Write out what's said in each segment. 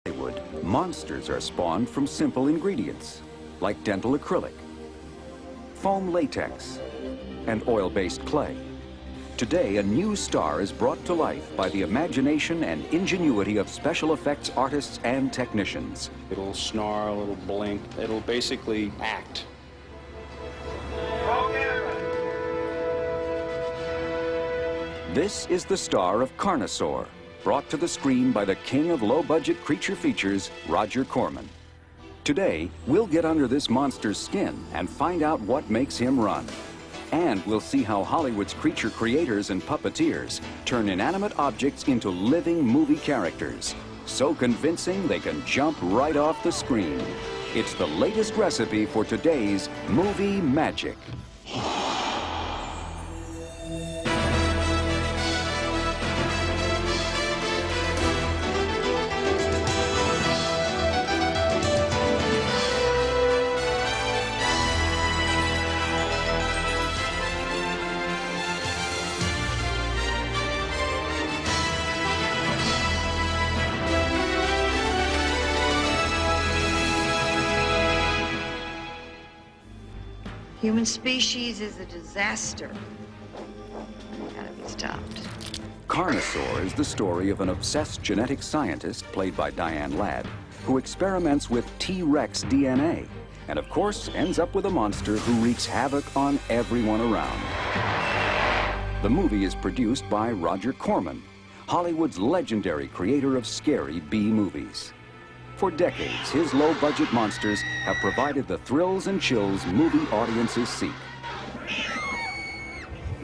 Hollywood, monsters are spawned from simple ingredients, like dental acrylic, foam latex, and oil-based clay. Today, a new star is brought to life by the imagination and ingenuity of special effects artists and technicians. It'll snarl, it'll blink, it'll basically act. This is the star of Carnosaur, brought to the screen by the king of low-budget creature features, Roger Corman. Today, we'll get under this monster's skin and find out what makes him run. And we'll see how Hollywood's creature creators and puppeteers turn inanimate objects into living movie characters, so convincing they can jump right off the screen. It's the latest recipe for today's movie magic. Human species is a disaster. Gotta be stopped. Carnosaur is the story of an obsessed genetic scientist, played by Diane Ladd, who experiments with T-Rex DNA, and of course ends up with a monster who wreaks havoc on everyone around. The movie is produced by Roger Corman, Hollywood's legendary creator of scary B-movies. For decades, his low-budget monsters have provided the thrills and chills movie audiences seek.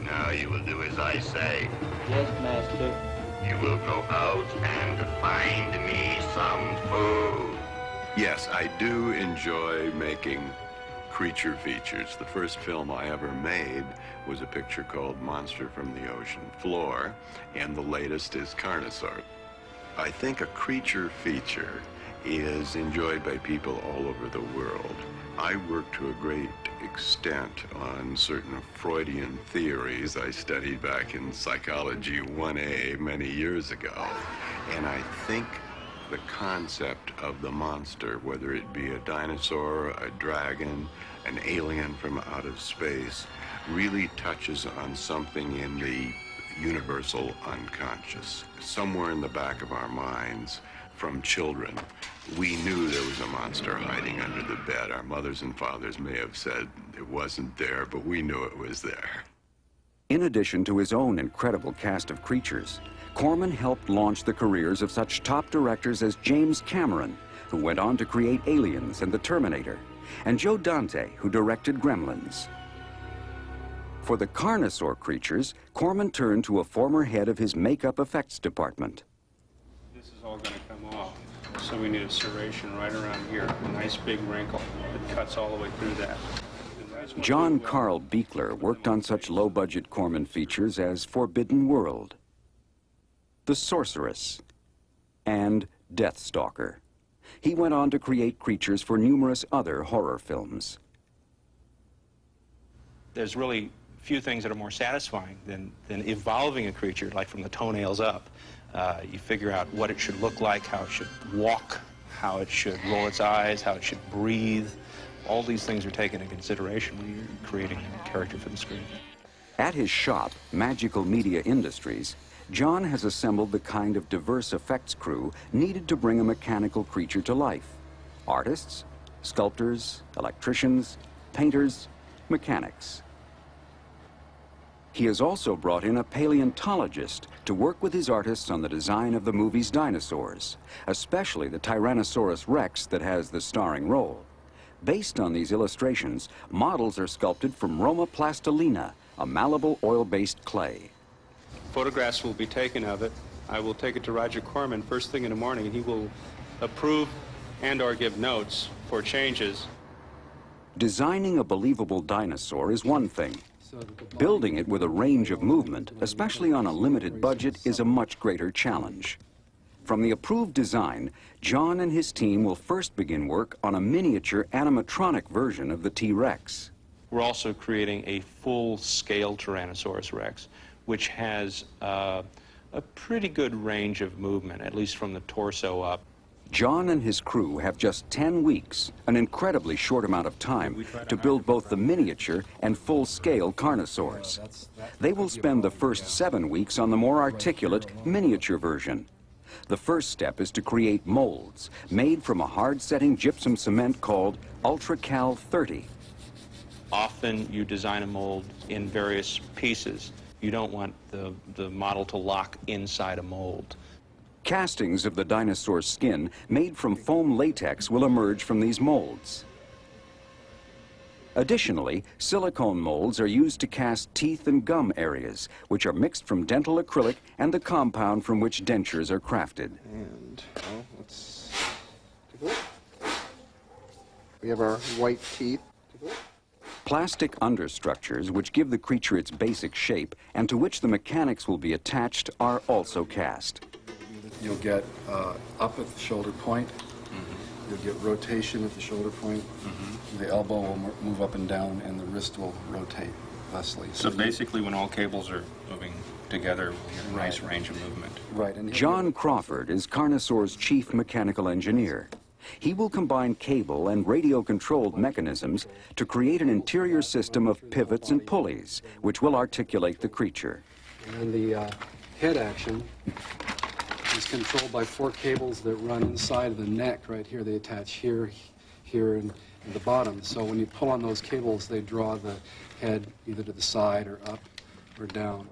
Now you will do as I say. Yes, master. You will go out and find me some food. Yes, I do enjoy making creature features. The first film I ever made was a picture called Monster from the Ocean Floor, and the latest is Carnosaur. I think a creature feature is enjoyed by people all over the world. I work to a great extent on certain Freudian theories I studied back in Psychology 1A many years ago. And I think the concept of the monster, whether it be a dinosaur, a dragon, an alien from out of space, really touches on something in the universal unconscious. Somewhere in the back of our minds, from children, we knew there was a monster hiding under the bed. Our mothers and fathers may have said it wasn't there, but we knew it was there. In addition to his own incredible cast of creatures, Corman helped launch the careers of such top directors as James Cameron, who went on to create Aliens and The Terminator, and Joe Dante, who directed Gremlins. For the Carnosaur creatures, Corman turned to a former head of his makeup effects department. This is all going to come off, so we need a serration right around here, a nice big wrinkle that cuts all the way through that. John Carl Buechler worked on such low-budget Corman features as Forbidden World, The Sorceress, and Deathstalker. He went on to create creatures for numerous other horror films. There's really few things that are more satisfying than evolving a creature, like from the toenails up. You figure out what it should look like, how it should walk, how it should roll its eyes, how it should breathe. All these things are taken into consideration when you're creating a character for the screen. At his shop, Magical Media Industries, John has assembled the kind of diverse effects crew needed to bring a mechanical creature to life. Artists, sculptors, electricians, painters, mechanics. He has also brought in a paleontologist to work with his artists on the design of the movie's dinosaurs, especially the Tyrannosaurus Rex that has the starring role. Based on these illustrations, models are sculpted from Roma plastilina, a malleable oil-based clay. Photographs will be taken of it. I will take it to Roger Corman first thing in the morning, and he will approve and/or give notes for changes. Designing a believable dinosaur is one thing. Building it with a range of movement, especially on a limited budget, is a much greater challenge. From the approved design, John and his team will first begin work on a miniature animatronic version of the T-Rex. We're also creating a full-scale Tyrannosaurus Rex, which has a pretty good range of movement, at least from the torso up. John and his crew have just 10 weeks, an incredibly short amount of time, to build both the miniature and full-scale Carnosaurs. They will spend the first 7 weeks on the more articulate miniature version. The first step is to create molds made from a hard-setting gypsum cement called Ultracal 30. Often you design a mold in various pieces. You don't want the model to lock inside a mold. Castings of the dinosaur's skin made from foam latex will emerge from these molds. Additionally, silicone molds are used to cast teeth and gum areas, which are mixed from dental acrylic and the compound from which dentures are crafted. And, well, let's take a look. We have our white teeth. Take a look. Plastic understructures, which give the creature its basic shape and to which the mechanics will be attached, are also cast. You'll get up at the shoulder point. You'll get rotation at the shoulder point. The elbow will move up and down, and the wrist will rotate thusly. So basically, when all cables are moving together, we get a nice range of movement. Right. And John Crawford is Carnosaur's chief mechanical engineer. He will combine cable and radio-controlled mechanisms to create an interior system of pivots and pulleys, which will articulate the creature. And the head action is controlled by 4 cables that run inside of the neck right here. They attach here, here, and the bottom. So when you pull on those cables, they draw the head either to the side or up or down.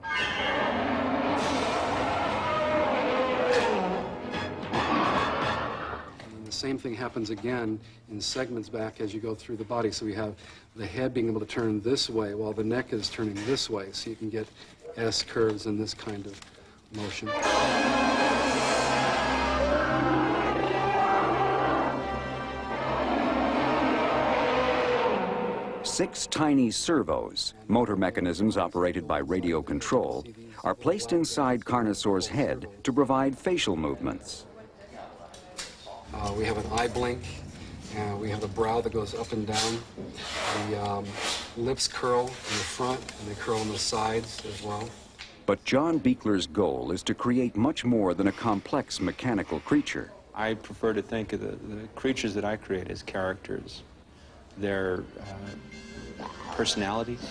And the same thing happens again in segments back as you go through the body. So we have the head being able to turn this way while the neck is turning this way. So you can get S curves in this kind of motion. Six tiny servos, motor mechanisms operated by radio control, are placed inside Carnosaur's head to provide facial movements. We have an eye blink, and we have a brow that goes up and down. The lips curl in the front, and they curl on the sides as well. But John Buechler's goal is to create much more than a complex mechanical creature. I prefer to think of the creatures that I create as characters. They're personalities,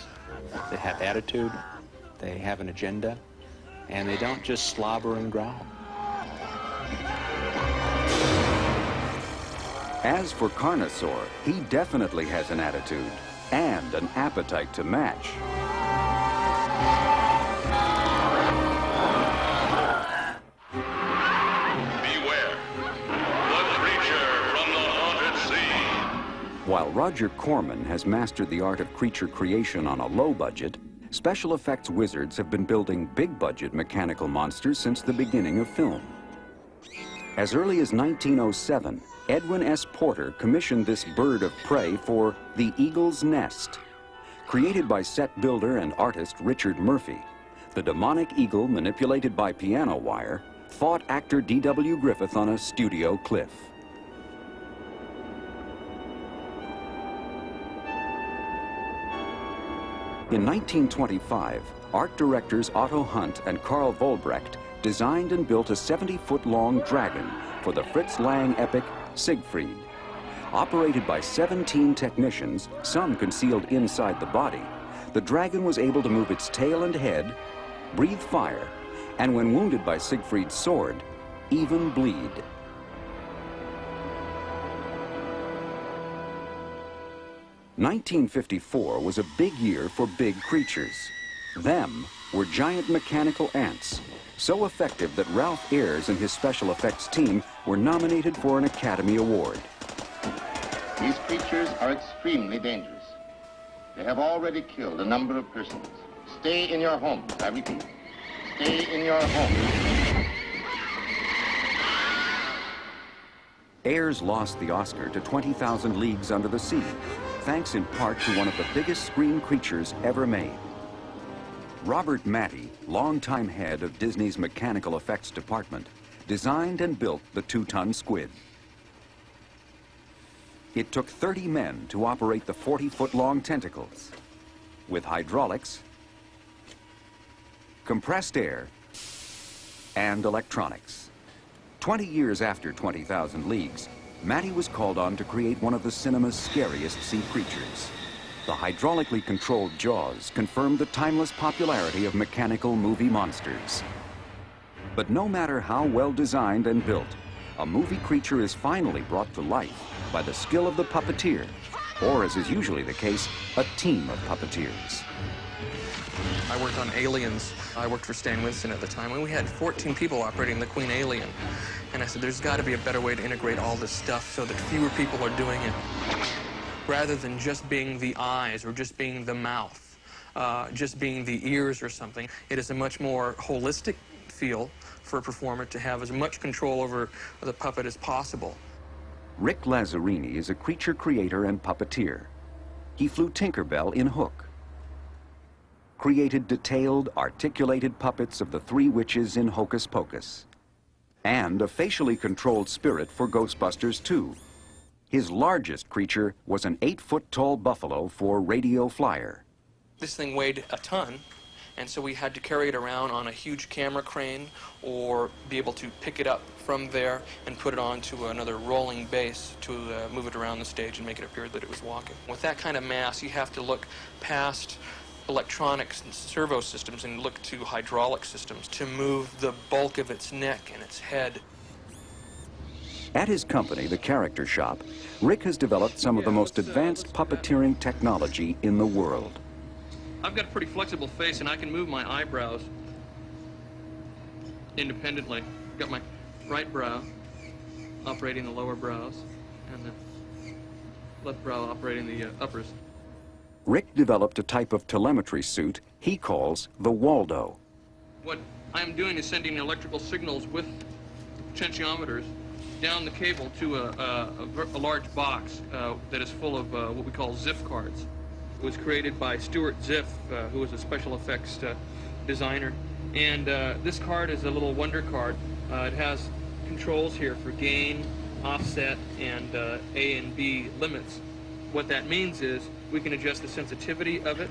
they have attitude, they have an agenda, and they don't just slobber and growl. As for Carnosaur, he definitely has an attitude and an appetite to match. Beware, the creature from the haunted sea. While Roger Corman has mastered the art of creature creation on a low budget, special effects wizards have been building big-budget mechanical monsters since the beginning of film. As early as 1907, Edwin S. Porter commissioned this bird of prey for The Eagle's Nest. Created by set builder and artist Richard Murphy, the demonic eagle manipulated by piano wire fought actor D.W. Griffith on a studio cliff. In 1925, art directors Otto Hunt and Carl Vollbrecht designed and built a 70-foot-long dragon for the Fritz Lang epic Siegfried. Operated by 17 technicians, some concealed inside the body, the dragon was able to move its tail and head, breathe fire, and when wounded by Siegfried's sword, even bleed. "1954 was a big year for big creatures. Them were giant mechanical ants, so effective that Ralph Ayers and his special effects team were nominated for an Academy Award. These creatures are extremely dangerous. They have already killed a number of persons. Stay in your homes, I repeat. Stay in your homes. Ayers lost the Oscar to 20,000 Leagues Under the Sea, thanks in part to one of the biggest screen creatures ever made. Robert Mady, longtime head of Disney's mechanical effects department, designed and built the 2-ton squid. It took 30 men to operate the 40-foot-long tentacles, with hydraulics, compressed air, and electronics. 20 years after 20,000 Leagues, Mady was called on to create one of the cinema's scariest sea creatures. The hydraulically controlled jaws confirmed the timeless popularity of mechanical movie monsters. But no matter how well designed and built, a movie creature is finally brought to life by the skill of the puppeteer, or as is usually the case, a team of puppeteers. I worked on Aliens. I worked for Stan Winston at the time, and we had 14 people operating the Queen Alien. And I said, there's got to be a better way to integrate all this stuff so that fewer people are doing it. Rather than just being the eyes or just being the mouth, just being the ears or something, it is a much more holistic feel for a performer to have as much control over the puppet as possible. Rick Lazzarini is a creature creator and puppeteer. He flew Tinkerbell in Hook, created detailed, articulated puppets of the three witches in Hocus Pocus, and a facially controlled spirit for Ghostbusters 2. His largest creature was an 8-foot-tall buffalo for Radio Flyer. This thing weighed a ton, and so we had to carry it around on a huge camera crane or be able to pick it up from there and put it onto another rolling base to move it around the stage and make it appear that it was walking. With that kind of mass, you have to look past electronics and servo systems and look to hydraulic systems to move the bulk of its neck and its head. At his company, The Character Shop, Rick has developed some of the most advanced puppeteering technology in the world. I've got a pretty flexible face, and I can move my eyebrows independently. I've got my right brow operating the lower brows, and the left brow operating the uppers. Rick developed a type of telemetry suit he calls the Waldo. What I'm doing is sending electrical signals with potentiometers down the cable to a large box that is full of what we call Ziff cards. It was created by Stuart Ziff, who was a special effects designer. And this card is a little wonder card. It has controls here for gain, offset, and A and B limits. What that means is we can adjust the sensitivity of it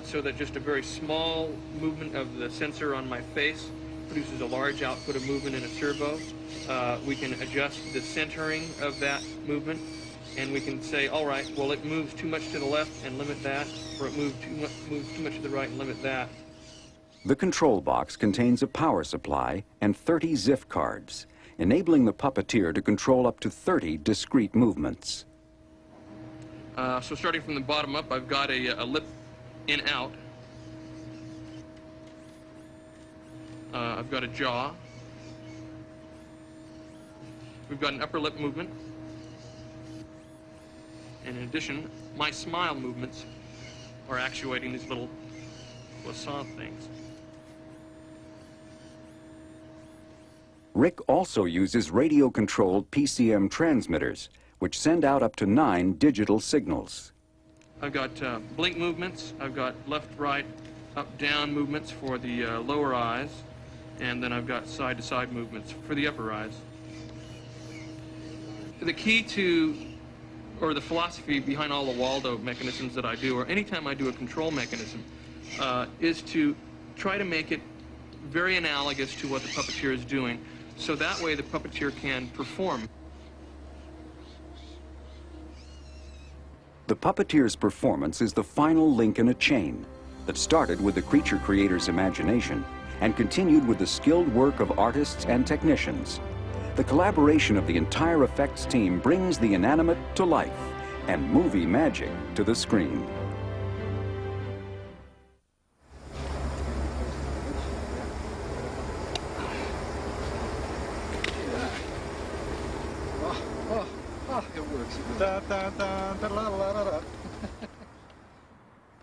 so that just a very small movement of the sensor on my face produces a large output of movement in a servo. We can adjust the centering of that movement, and we can say, all right, well, it moves too much to the left and limit that, or it moves too much to the right and limit that. The control box contains a power supply and 30 Ziff cards, enabling the puppeteer to control up to 30 discrete movements. So starting from the bottom up, I've got a lip in-out. I've got a jaw. We've got an upper lip movement. And in addition, my smile movements are actuating these little croissant things. Rick also uses radio-controlled PCM transmitters, which send out up to 9 digital signals. I've got blink movements. I've got left, right, up, down movements for the lower eyes. And then I've got side-to-side movements for the upper eyes. The key to, or the philosophy behind all the Waldo mechanisms that I do, or anytime I do a control mechanism, is to try to make it very analogous to what the puppeteer is doing, so that way the puppeteer can perform. The puppeteer's performance is the final link in a chain that started with the creature creator's imagination and continued with the skilled work of artists and technicians. The collaboration of the entire effects team brings the inanimate to life and movie magic to the screen. It works.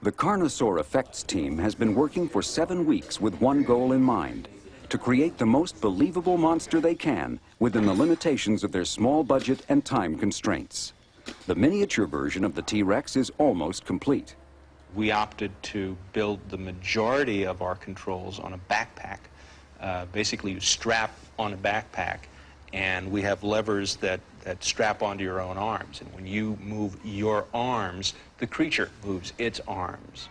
The Carnosaur effects team has been working for 7 weeks with one goal in mind: to create the most believable monster they can within the limitations of their small budget and time constraints. The miniature version of the T-Rex is almost complete. We opted to build the majority of our controls on a backpack. Basically, you strap on a backpack, and we have levers that strap onto your own arms. And when you move your arms, the creature moves its arms.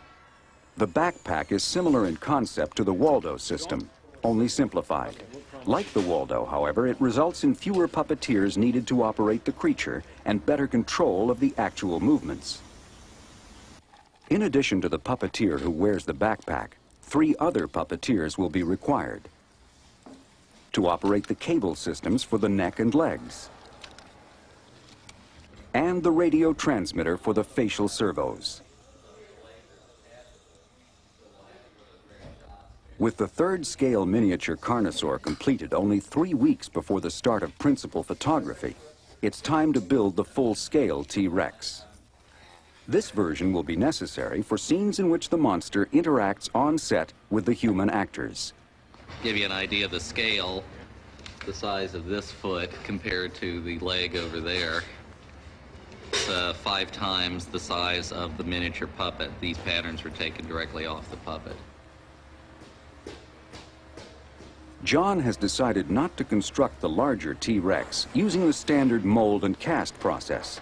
The backpack is similar in concept to the Waldo system, only simplified. Like the Waldo, however, it results in fewer puppeteers needed to operate the creature and better control of the actual movements. In addition to the puppeteer who wears the backpack, 3 other puppeteers will be required to operate the cable systems for the neck and legs, and the radio transmitter for the facial servos. With the 3rd scale miniature Carnosaur completed only 3 weeks before the start of principal photography, it's time to build the full-scale T-Rex. This version will be necessary for scenes in which the monster interacts on set with the human actors. Give you an idea of the scale, the size of this foot compared to the leg over there. It's 5 times the size of the miniature puppet. These patterns were taken directly off the puppet. John has decided not to construct the larger T-Rex using the standard mold and cast process.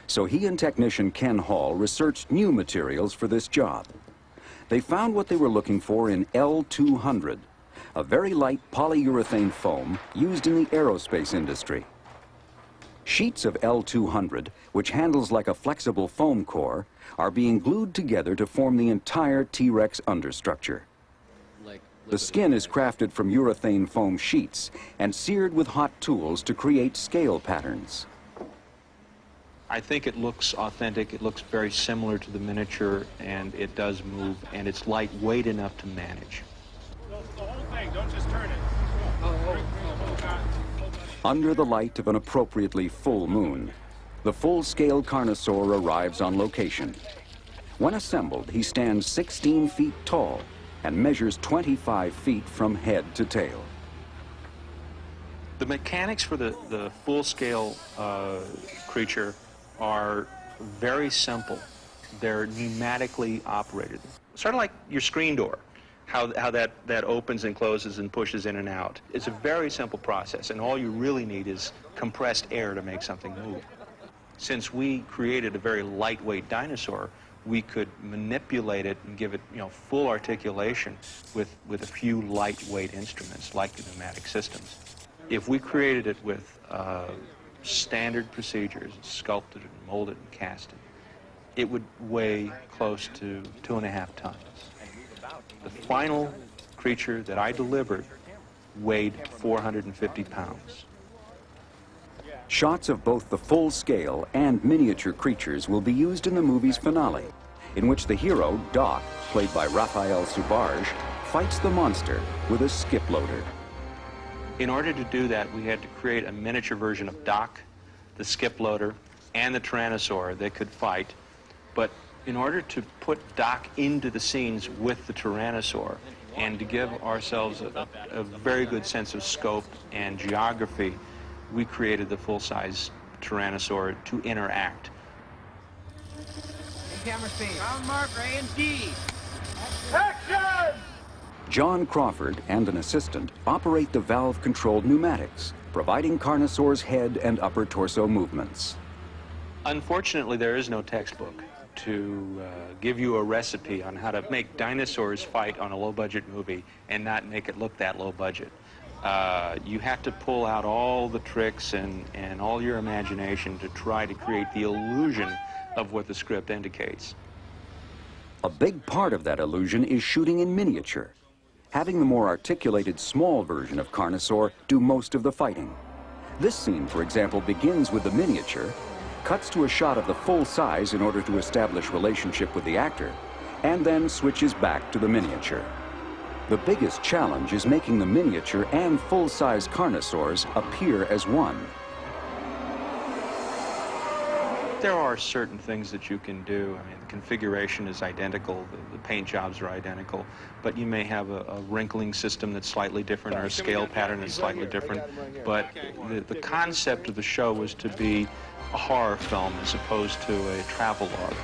So he and technician Ken Hall researched new materials for this job. They found what they were looking for in L200, a very light polyurethane foam used in the aerospace industry. Sheets of L200, which handles like a flexible foam core, are being glued together to form the entire T-Rex understructure. The skin is crafted from urethane foam sheets and seared with hot tools to create scale patterns. I think it looks authentic, it looks very similar to the miniature, and it does move, and it's lightweight enough to manage. The whole thing, don't just turn it. Under the light of an appropriately full moon, the full-scale Carnosaur arrives on location. When assembled, he stands 16 feet tall and measures 25 feet from head to tail. The mechanics for the full-scale creature are very simple. They're pneumatically operated. Sort of like your screen door, how that opens and closes and pushes in and out. It's a very simple process, and all you really need is compressed air to make something move. Since we created a very lightweight dinosaur, we could manipulate it and give it, full articulation with a few lightweight instruments like the pneumatic systems. If we created it with standard procedures, sculpted and molded and casted, it would weigh close to 2.5 tons. The final creature that I delivered weighed 450 pounds. Shots of both the full-scale and miniature creatures will be used in the movie's finale, in which the hero, Doc, played by Raphael Subarge, fights the monster with a skip loader. In order to do that, we had to create a miniature version of Doc, the skip loader, and the Tyrannosaur that could fight. But in order to put Doc into the scenes with the Tyrannosaur and to give ourselves a very good sense of scope and geography, we created the full-size Tyrannosaur to interact. Camera speed. Round mark, Ray and D. Action! John Crawford and an assistant operate the valve-controlled pneumatics, providing Carnosaur's head and upper torso movements. Unfortunately, there is no textbook to give you a recipe on how to make dinosaurs fight on a low-budget movie and not make it look that low budget. You have to pull out all the tricks and all your imagination to try to create the illusion of what the script indicates. A big part of that illusion is shooting in miniature, having the more articulated small version of Carnosaur do most of the fighting. This scene, for example, begins with the miniature, cuts to a shot of the full size in order to establish relationship with the actor, and then switches back to the miniature. The biggest challenge is making the miniature and full-size Carnosaurs appear as one. There are certain things that you can do. I mean, the configuration is identical, the paint jobs are identical, but you may have a wrinkling system that's slightly different or a scale pattern that's slightly different. But the concept of the show was to be a horror film as opposed to a travelogue.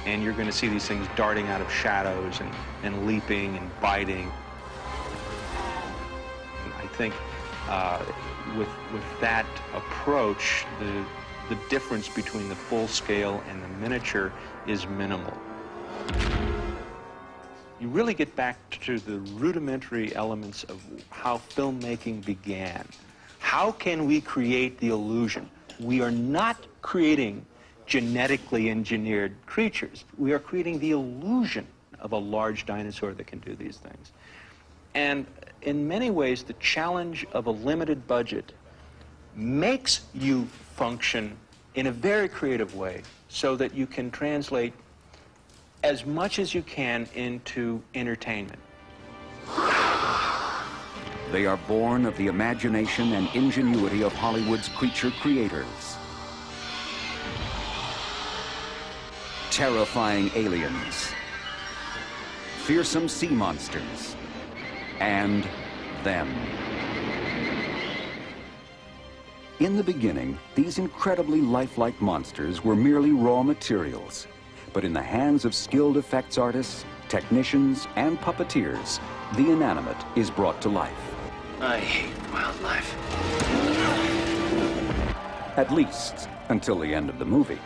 And you're going to see these things darting out of shadows and leaping and biting. And I think with that approach, the difference between the full scale and the miniature is minimal. you really get back to the rudimentary elements of how filmmaking began. How can we create the illusion? We are not creating genetically engineered creatures. We are creating the illusion of a large dinosaur that can do these things. And in many ways, the challenge of a limited budget makes you function in a very creative way so that you can translate as much as you can into entertainment. They are born of the imagination and ingenuity of Hollywood's creature creators. Terrifying aliens, fearsome sea monsters, and them. In the beginning, these incredibly lifelike monsters were merely raw materials. But in the hands of skilled effects artists, technicians, and puppeteers, the inanimate is brought to life. I hate wildlife. At least until the end of the movie.